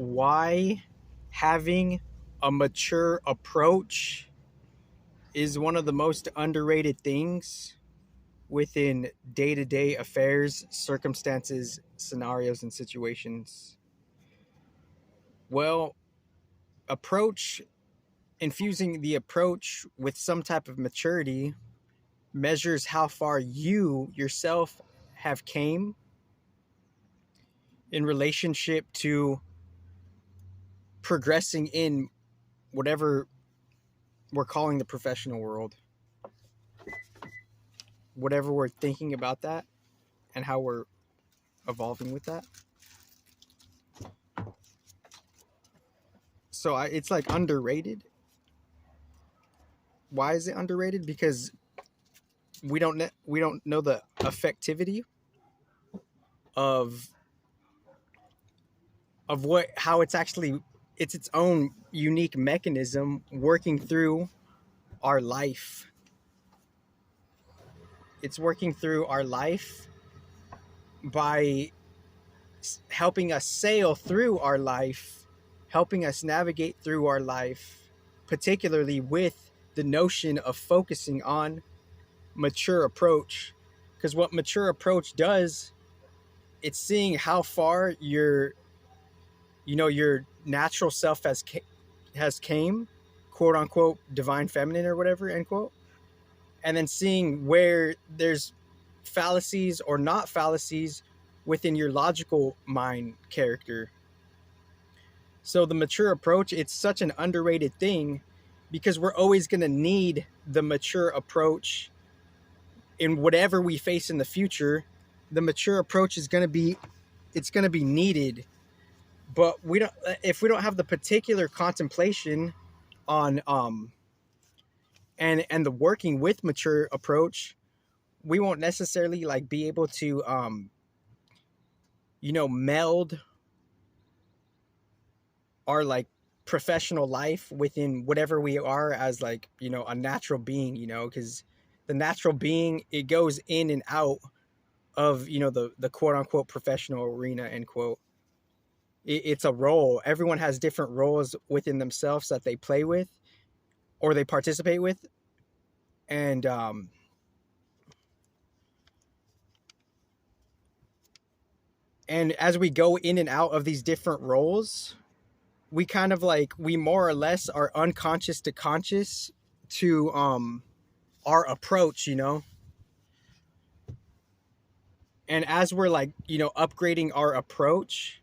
why having a mature approach is one of the most underrated things within day-to-day affairs, circumstances, scenarios, and situations. Well, approach, infusing the approach with some type of maturity measures how far you yourself have came in relationship to progressing in whatever we're calling the professional world, whatever we're thinking about that and how we're evolving with that. So it's like underrated. Why is it underrated? Because we don't know the effectivity of what how it's actually, it's its own unique mechanism working through our life. It's working through our life by helping us sail through our life, helping us navigate through our life, particularly with the notion of focusing on mature approach. Because what mature approach does, it's seeing how far your natural self has came, quote unquote, divine feminine or whatever, end quote, and then seeing where there's fallacies or not fallacies within your logical mind character. So the mature approach, it's such an underrated thing because we're always going to need the mature approach in whatever we face in the future. The mature approach is going to be, it's going to be needed. But if we don't have the particular contemplation on and the working with mature approach, we won't necessarily like be able to meld our like professional life within whatever we are as like, a natural being, because the natural being, it goes in and out of, the quote unquote professional arena, end quote. It's a role. Everyone has different roles within themselves that they play with or they participate with. And as we go in and out of these different roles, we kind of like, we more or less are unconscious to conscious to our approach, and as we're like, upgrading our approach,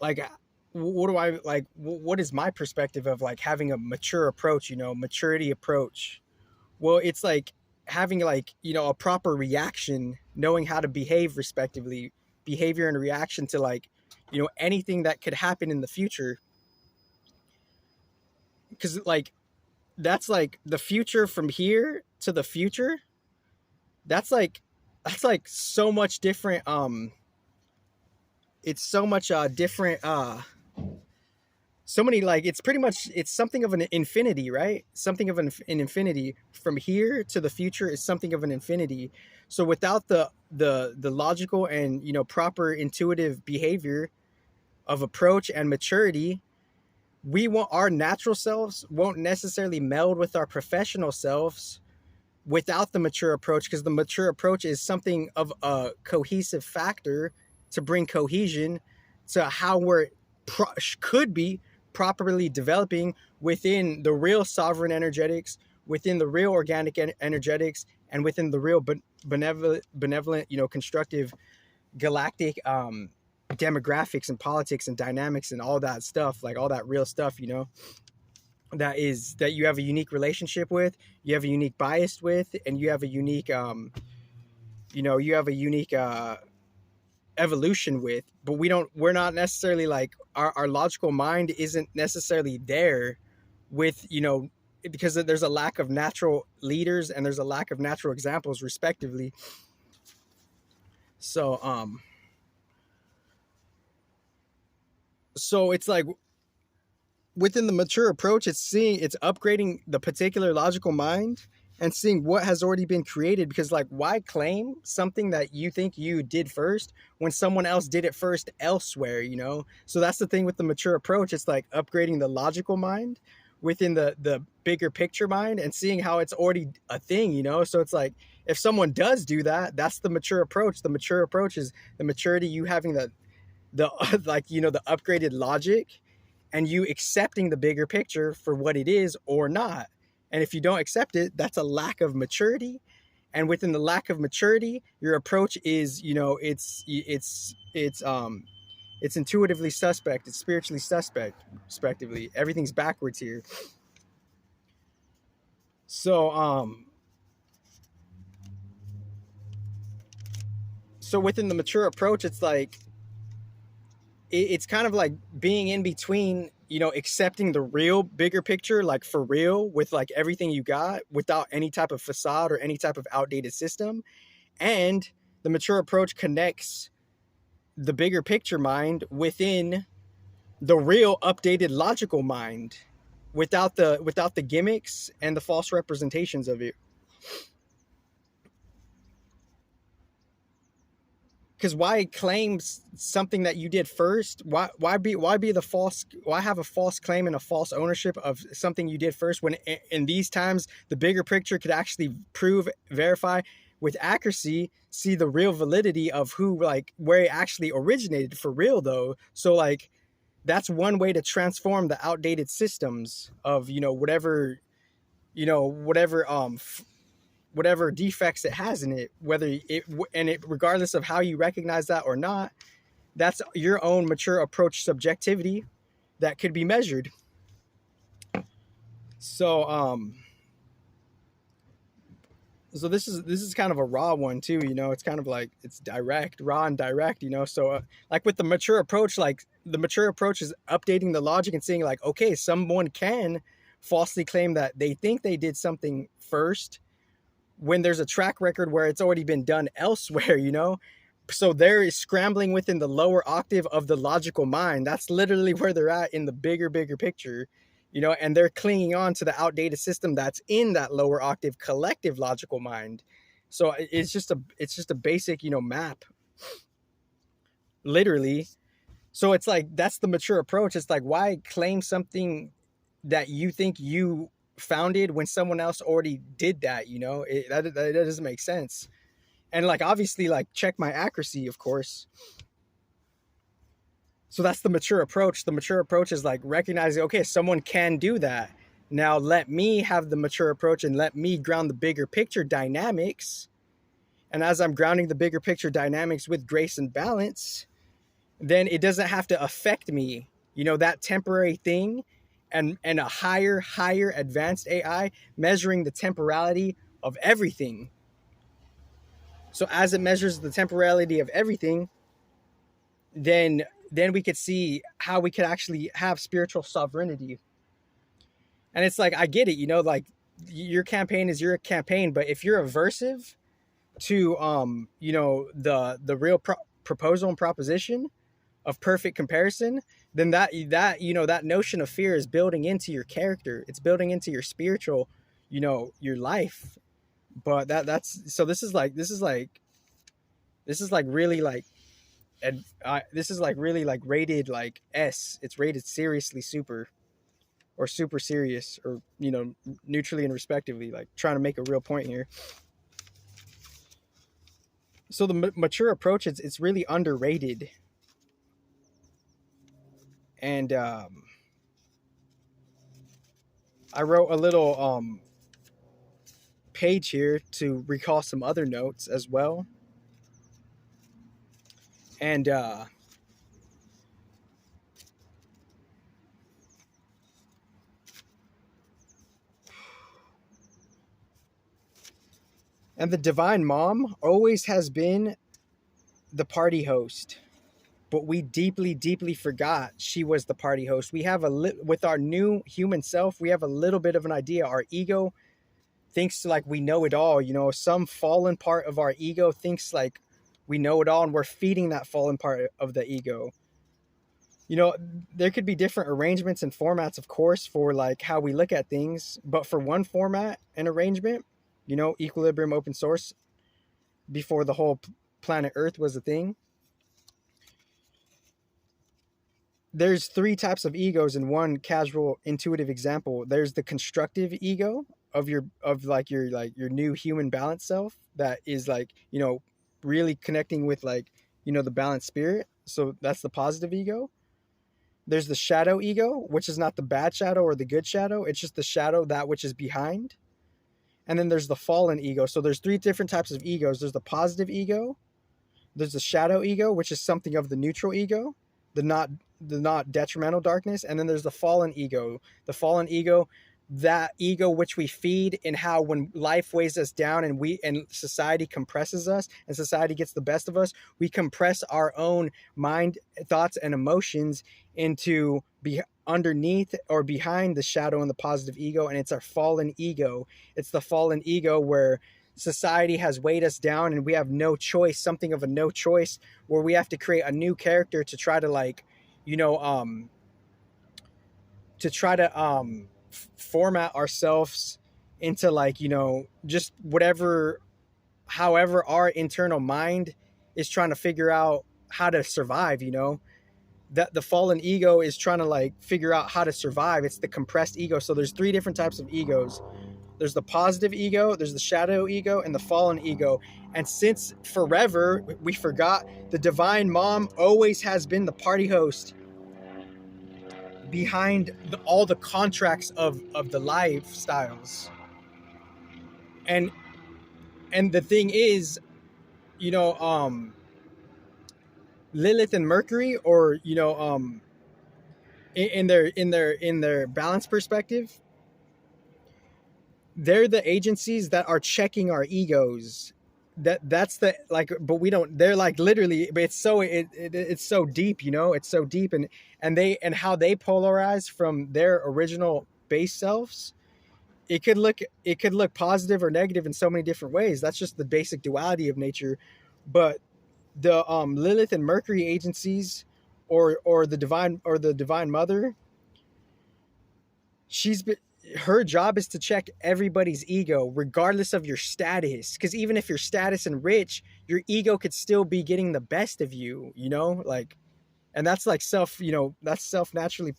like, what do I like, what is my perspective of like having a mature approach, maturity approach? Well, it's like having like, a proper reaction, knowing how to behave respectively, behavior and reaction to like, anything that could happen in the future. Because like, that's like the future from here to the future. That's like so much different. It's so much different. So many, like, it's pretty much, it's something of an infinity, right? Something of an infinity from here to the future is something of an infinity. So without the logical and proper intuitive behavior of approach and maturity, our natural selves won't necessarily meld with our professional selves without the mature approach, because the mature approach is something of a cohesive factor to bring cohesion to how could be properly developing within the real sovereign energetics, within the real organic energetics, and within the real benevolent, constructive galactic demographics and politics and dynamics and all that stuff, like all that real stuff, that you have a unique relationship with, you have a unique bias with, and you have a unique evolution with. But we're not necessarily like, our logical mind isn't necessarily there with, because there's a lack of natural leaders and there's a lack of natural examples respectively. So it's like, within the mature approach, it's upgrading the particular logical mind and seeing what has already been created. Because like, why claim something that you think you did first when someone else did it first elsewhere, you know? So that's the thing with the mature approach. It's like upgrading the logical mind within the bigger picture mind and seeing how it's already a thing, you know? So it's like, if someone does do that, that's the mature approach. The mature approach is the maturity, you having the like, you know, the upgraded logic, and you accepting the bigger picture for what it is or not. And if you don't accept it, that's a lack of maturity. And within the lack of maturity, your approach is, you know, it's intuitively suspect, it's spiritually suspect, respectively. Everything's backwards here. So so within the mature approach, it's like it's kind of like being in between, you know, accepting the real bigger picture, like for real, with like everything you got without any type of facade or any type of outdated system. And the mature approach connects the bigger picture mind within the real updated logical mind without the gimmicks and the false representations of it. Because why claim something that you did first? Why be the false? Why have a false claim and a false ownership of something you did first when in these times the bigger picture could actually prove, verify with accuracy, see the real validity of who, like, where it actually originated for real though. So like, that's one way to transform the outdated systems of, you know, whatever, you know, whatever defects it has in it, whether it, and it, regardless of how you recognize that or not, that's your own mature approach subjectivity that could be measured. So so this is kind of a raw one too, you know. It's kind of like, it's direct, raw and direct, you know. So like with the mature approach, like the mature approach is updating the logic and saying like, okay, someone can falsely claim that they think they did something first when there's a track record where it's already been done elsewhere, you know? So they're scrambling within the lower octave of the logical mind. That's literally where they're at in the bigger picture, you know, and they're clinging on to the outdated system that's in that lower octave collective logical mind. So it's just a basic, you know, map, literally. So it's like, that's the mature approach. It's like, why claim something that you think you founded when someone else already did that, you know? That doesn't make sense. And like, obviously, like, check my accuracy, of course. So that's the mature approach. The mature approach is like recognizing, okay, someone can do that. Now let me have the mature approach and let me ground the bigger picture dynamics. And as I'm grounding the bigger picture dynamics with grace and balance, then it doesn't have to affect me, you know, that temporary thing. And a higher advanced AI measuring the temporality of everything. So as it measures the temporality of everything, then we could see how we could actually have spiritual sovereignty. And it's like, I get it, you know, like, your campaign is your campaign, but if you're aversive to you know, the real proposal and proposition of perfect comparison, then that you know, that notion of fear is building into your character. It's building into your spiritual, you know, your life. But that's so this is like really like, and this is like really like rated like S. It's rated seriously super, or super serious, or, you know, neutrally and respectively, like trying to make a real point here. So the mature approach, it's really underrated. And I wrote a little page here to recall some other notes as well. And the divine mom always has been the party host, but we deeply forgot she was the party host. We have with our new human self, we have a little bit of an idea. Our ego thinks like we know it all, you know. Some fallen part of our ego thinks like we know it all, and we're feeding that fallen part of the ego. You know, there could be different arrangements and formats, of course, for like how we look at things, but for one format and arrangement, equilibrium open source before the whole planet Earth was a thing. There's three types of egos in one casual intuitive example. There's the constructive ego of your new human balance self that is like, really connecting with like, the balanced spirit. So that's the positive ego. There's the shadow ego, which is not the bad shadow or the good shadow. It's just the shadow, that which is behind. And then there's the fallen ego. So there's three different types of egos. There's the positive ego. There's the shadow ego, which is something of the neutral ego, the not detrimental darkness. And then there's the fallen ego. The fallen ego, that ego which we feed, and how when life weighs us down and society compresses us and society gets the best of us, we compress our own mind, thoughts, and emotions into be underneath or behind the shadow and the positive ego. And it's our fallen ego. It's the fallen ego where society has weighed us down and we have no choice, something of a no choice, where we have to create a new character to try to like, format ourselves into like, just whatever, however our internal mind is trying to figure out how to survive, that the fallen ego is trying to like figure out how to survive. It's the compressed ego. So there's three different types of egos. There's the positive ego, there's the shadow ego, and the fallen ego. And since forever we forgot, the divine mom always has been the party host behind all the contracts of the lifestyles. And the thing is, Lilith and Mercury, or in their balance perspective, they're the agencies that are checking our egos. That's the like, but we don't. They're like literally. But it's so deep, It's so deep, and how they polarize from their original base selves. It could look positive or negative in so many different ways. That's just the basic duality of nature. But the Lilith and Mercury agencies, or the divine mother, her job is to check everybody's ego regardless of your status, because even if your status and rich, your ego could still be getting the best of you, like, and that's like that's self naturally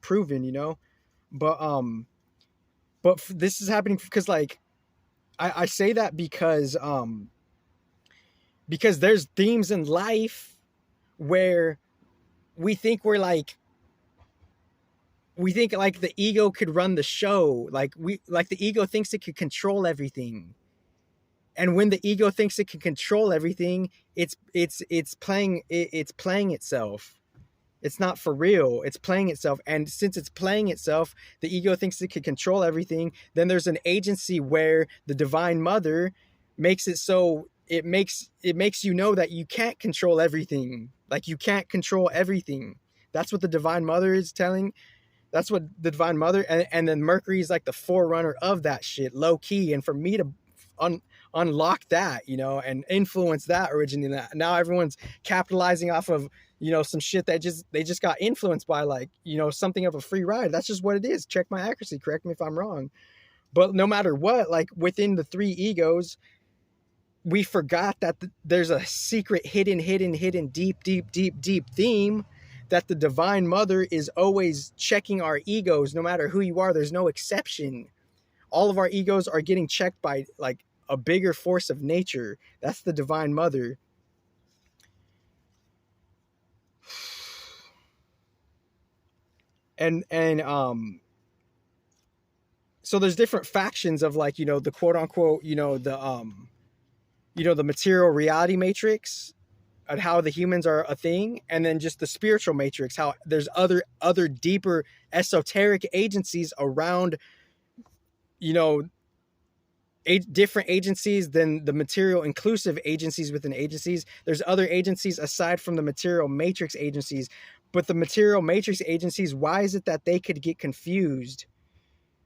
proven, but this is happening because like I say that because there's themes in life where we think like the ego could run the show. Like the ego thinks it could control everything. And when the ego thinks it can control everything, it's playing itself. It's not for real. It's playing itself. And since it's playing itself, the ego thinks it can control everything. Then there's an agency where the divine mother makes it so it makes that you can't control everything. Like you can't control everything. That's what the divine mother is telling. That's what the divine mother, and then Mercury is like the forerunner of that shit, low key. And for me to unlock that, and influence that originally, now everyone's capitalizing off of, some shit that they just got influenced by, like, something of a free ride. That's just what it is. Check my accuracy. Correct me if I'm wrong. But no matter what, like within the three egos, we forgot that there's a secret, hidden, deep theme, that the divine mother is always checking our egos. No matter who you are, there's no exception. All of our egos are getting checked by like a bigger force of nature. That's the divine mother. And so there's different factions of like, the quote unquote, the material reality matrix, and how the humans are a thing, and then just the spiritual matrix, how there's other deeper esoteric agencies around, different agencies than the material inclusive agencies within agencies. There's other agencies aside from the material matrix agencies. But the material matrix agencies, why is it that they could get confused?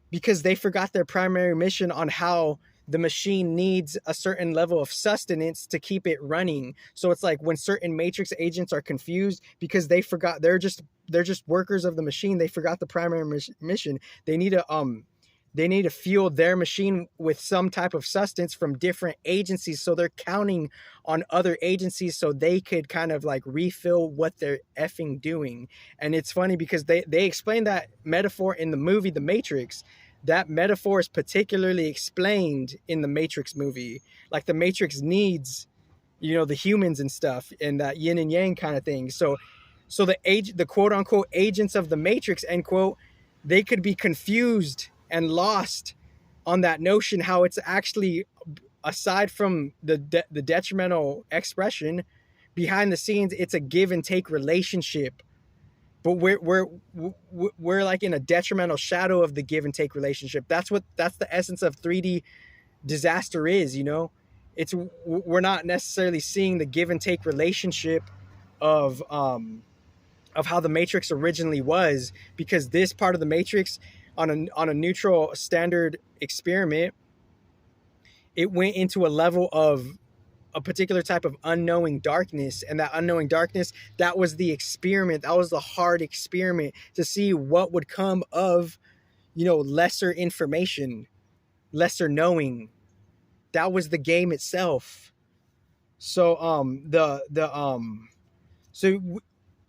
Because they forgot their primary mission on how the machine needs a certain level of sustenance to keep it running. So it's like when certain matrix agents are confused because they forgot, they're just workers of the machine. They forgot the primary mission. They need to They need to fuel their machine with some type of substance from different agencies. So they're counting on other agencies so they could kind of like refill what they're effing doing. And it's funny because they explain that metaphor in the movie The Matrix. That metaphor is particularly explained in the Matrix movie. Like the Matrix needs, the humans and stuff, and that yin and yang kind of thing. So the quote unquote agents of the Matrix, end quote, they could be confused and lost on that notion how it's actually, aside from the detrimental expression, behind the scenes it's a give and take relationship. But we're like in a detrimental shadow of the give and take relationship. That's the essence of 3D disaster is. We're not necessarily seeing the give and take relationship of how the Matrix originally was, because this part of the Matrix, on a neutral standard experiment, it went into a level of a particular type of unknowing darkness. And that unknowing darkness, that was the experiment. That was the hard experiment to see what would come of, lesser information, lesser knowing. That was the game itself. So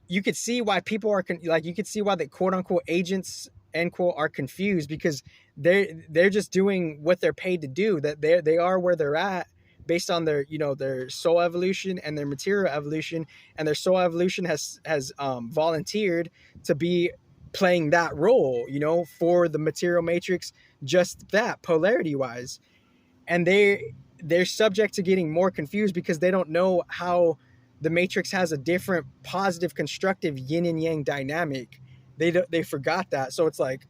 you could see why people are you could see why the quote unquote agents, end quote, are confused, because they're just doing what they're paid to do. That they are where they're at based on their their soul evolution and their material evolution, and their soul evolution has volunteered to be playing that role, for the material matrix, just that polarity wise. And they're subject to getting more confused because they don't know how the matrix has a different positive constructive yin and yang dynamic. They forgot that. So it's like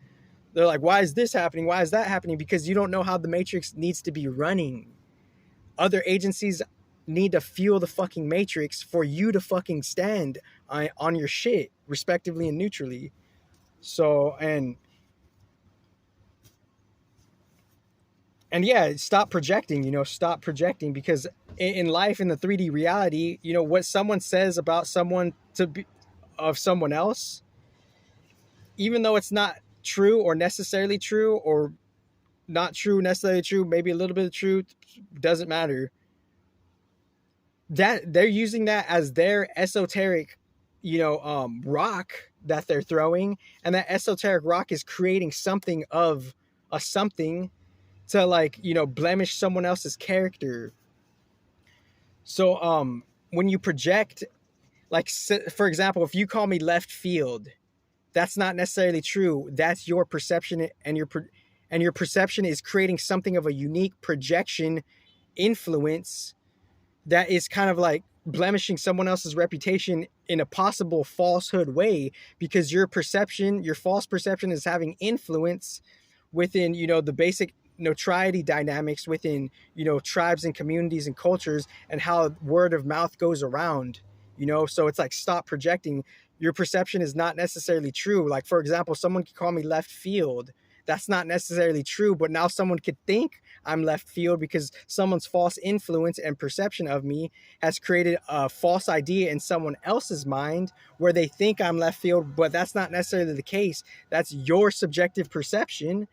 they're like, why is this happening, why is that happening? Because you don't know how the matrix needs to be running. Other agencies need to fuel the fucking matrix for you to fucking stand on your shit, respectively and neutrally. So and yeah, stop projecting, stop projecting, because in life, in the 3D reality, what someone says about someone to be of someone else, even though it's not true or necessarily true, or not true, necessarily true, maybe a little bit of truth, doesn't matter. That they're using that as their esoteric, rock that they're throwing, and that esoteric rock is creating something of a something to blemish someone else's character. So when you project, for example, if you call me left field, that's not necessarily true. That's your perception, and your perception is creating something of a unique projection influence that is kind of like blemishing someone else's reputation in a possible falsehood way, because your false perception is having influence within, the basic notoriety dynamics within, tribes and communities and cultures, and how word of mouth goes around, so it's like, stop projecting. Your perception is not necessarily true. Like, for example, someone could call me left field. That's not necessarily true, but now someone could think I'm left field because someone's false influence and perception of me has created a false idea in someone else's mind where they think I'm left field, but that's not necessarily the case. That's your subjective perception.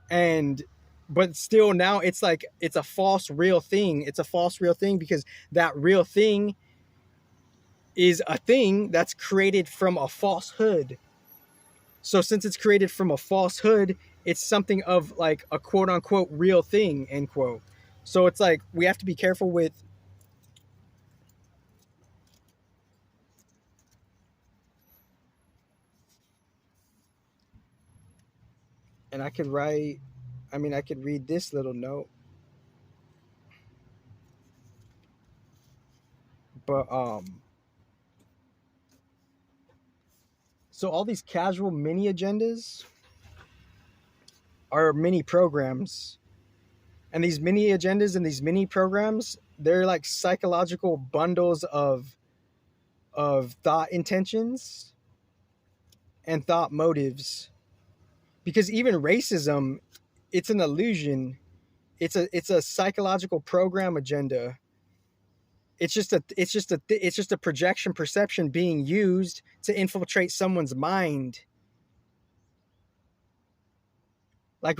But still, now it's like, it's a false real thing. It's a false real thing because that real thing is a thing that's created from a falsehood. So since it's created from a falsehood, it's something of like a quote unquote real thing, end quote. So it's like, we have to be careful with, and I could read this little note, but so all these casual mini agendas are mini programs. And these mini agendas and these mini programs, they're like psychological bundles of thought intentions and thought motives. Because even racism, it's an illusion. It's a psychological program agenda. It's just a projection perception being used to infiltrate someone's mind. Like,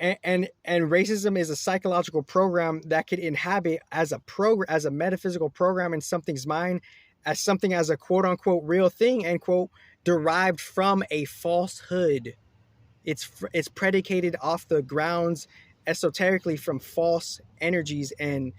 and racism is a psychological program that could inhabit as a program, as a metaphysical program in something's mind, as something, as a quote unquote real thing, end quote, derived from a falsehood. It's predicated off the grounds esoterically from false energies and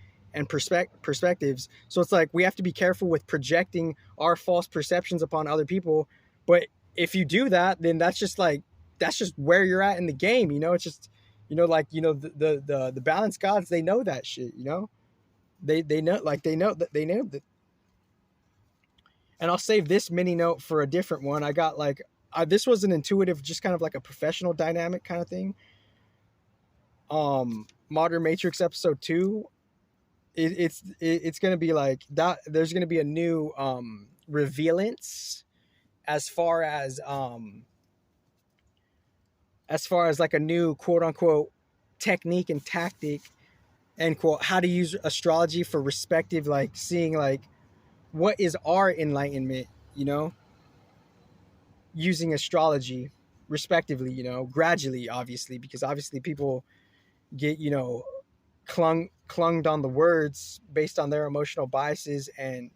perspectives. So it's like we have to be careful with projecting our false perceptions upon other people. But if you do that, then that's just like, that's just where you're at in the game. You know, it's just, you know, like, you know, the balanced gods, they know that shit. You know, they know, like they know that. And I'll save this mini note for a different one. I got like, this was an intuitive, just kind of like a professional dynamic kind of thing. Modern Matrix episode 2, it's gonna be like that. There's gonna be a new revealance as far as like a new quote unquote technique and tactic, end quote, how to use astrology for respective, like seeing like what is our enlightenment, you know, using astrology respectively, you know, gradually, obviously, because obviously people get, you know, clunged on the words based on their emotional biases and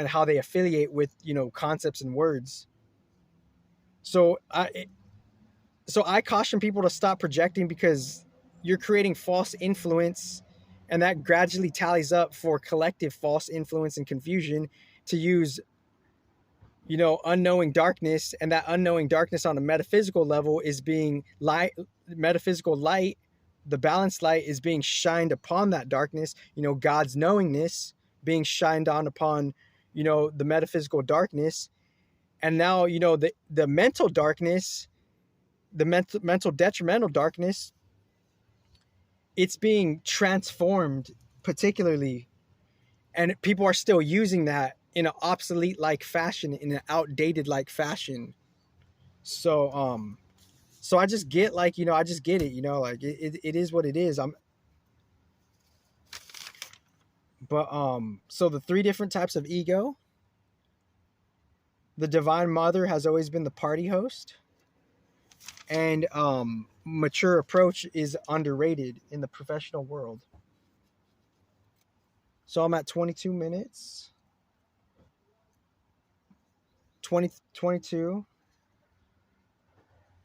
how they affiliate with, you know, concepts and words. So I caution people to stop projecting, because you're creating false influence, and that gradually tallies up for collective false influence and confusion to use, you know, unknowing darkness. And that unknowing darkness on a metaphysical level is being light, metaphysical light, the balanced light is being shined upon that darkness, you know, God's knowingness being shined on upon, you know, the metaphysical darkness. And now, you know, the mental darkness, the mental detrimental darkness, it's being transformed particularly, and people are still using that in an obsolete like fashion, in an outdated like fashion. So I just get, like, you know, I just get it, you know, like it is what it is. So the 3 different types of ego: the divine mother has always been the party host, and mature approach is underrated in the professional world. So I'm at 22 minutes. 22.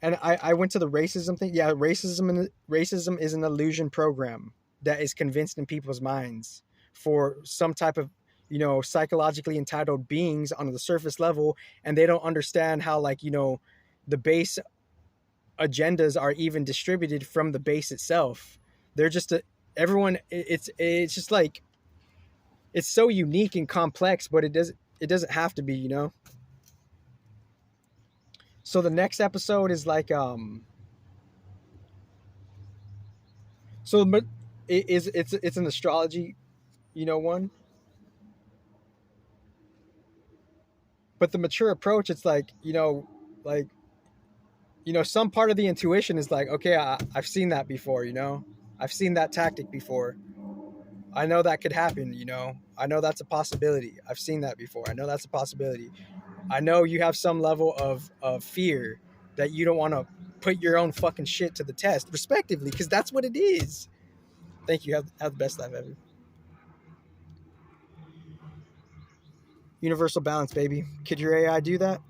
And I went to the racism thing. Yeah, racism is an illusion program that is convinced in people's minds for some type of, you know, psychologically entitled beings on the surface level, and they don't understand how, like, you know, the base agendas are even distributed from the base itself. They're just everyone. It's just like, it's so unique and complex, but it doesn't have to be, you know. So the next episode is like so it's an astrology, you know, one. But the mature approach, it's like, you know, like, you know, some part of the intuition is like, okay, I've seen that before, you know, I've seen that tactic before. I know that could happen, you know, I know that's a possibility. I've seen that before. I know that's a possibility. I know you have some level of fear that you don't want to put your own fucking shit to the test, respectively, because that's what it is. Thank you. Have the best life ever. Universal balance, baby. Could your AI do that?